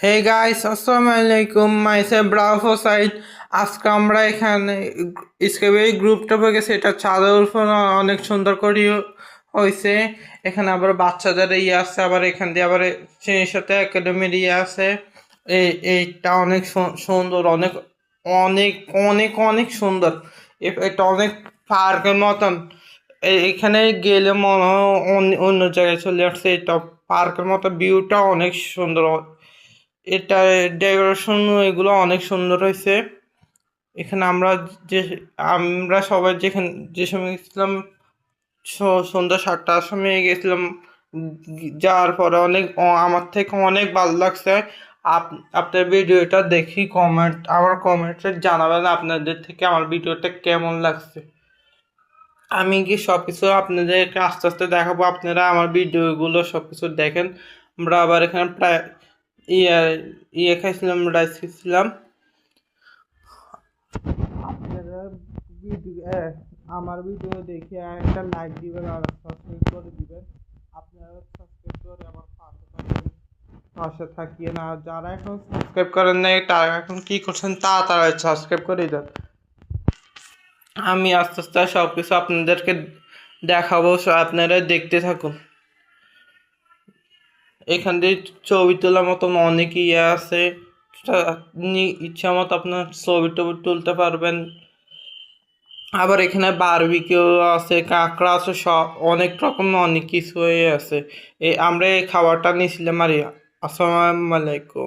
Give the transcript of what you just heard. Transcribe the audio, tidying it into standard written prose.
Hey guys, আসসালামু আলাইকুম। Myself Bravo side. আজকে আমরা এখানে স্কেবে গ্রুপটা পেয়ে গেছে। এটা চাঁদের উপর অনেক সুন্দর করে হয়েছে। এখানে আবার বাচ্চাদের ইয়ে আছে, আবার এখান দিয়ে আবার সেই সাথে একাডেমির ইয়ে আছে। এইটা অনেক সুন্দর, অনেক অনেক অনেক অনেক সুন্দর। এটা অনেক পার্কের মতন। এখানে গেলে মনে হয় অন্য জায়গায় চলে আসছে। এটা পার্কের মতো, ভিউটা অনেক সুন্দর। এটা ডেকোরেশন এগুলো অনেক সুন্দর হয়েছে। এখানে যে আমরা সবাই যে সময় গেছিলাম, সন্ধ্যা 7টার সময় গেছিলাম। যাওয়ার পরে আমার থেকে অনেক ভালো লাগছে। আপনার ভিডিওটা দেখি আমার কমেন্টে জানাবেন আপনাদের থেকে আমার ভিডিওটা কেমন লাগছে। আমি কি সবকিছু আপনাদেরকে আস্তে আস্তে দেখাবো, আপনারা আমার ভিডিওগুলো সবকিছু দেখেন। আমরা আবার এখানে প্রায় ইয়ে ইয়ে খাইছিলাম, রাইস খাইছিলাম। আপনারা আমার ভিডিও দেখে একটা লাইক দিবেন আর সাবস্ক্রাইব করে দিবেন। আপনারা সাবস্ক্রাইব করে আমার পাশে থাকিয়ে না। যারা এখন সাবস্ক্রাইব করেন নাই তারা এখন কি করছেন, তারা সাবস্ক্রাইব করে দেন। আমি আস্তে আস্তে সব কিছু আপনাদেরকে দেখাবো, আপনারা দেখতে থাকুন। এখান দিয়ে ছবি তোলার মতন অনেক ইয়ে আছে। আপনি ইচ্ছা মতো আপনার ছবি টবি তুলতে পারবেন। আবার এখানে বারবিকিউ আছে, কাঁকড়া আছে, সব অনেক রকম অনেক কিছু আছে। আমরা এই খাবারটা নিয়েছিলাম। আর আসসালামু আলাইকুম।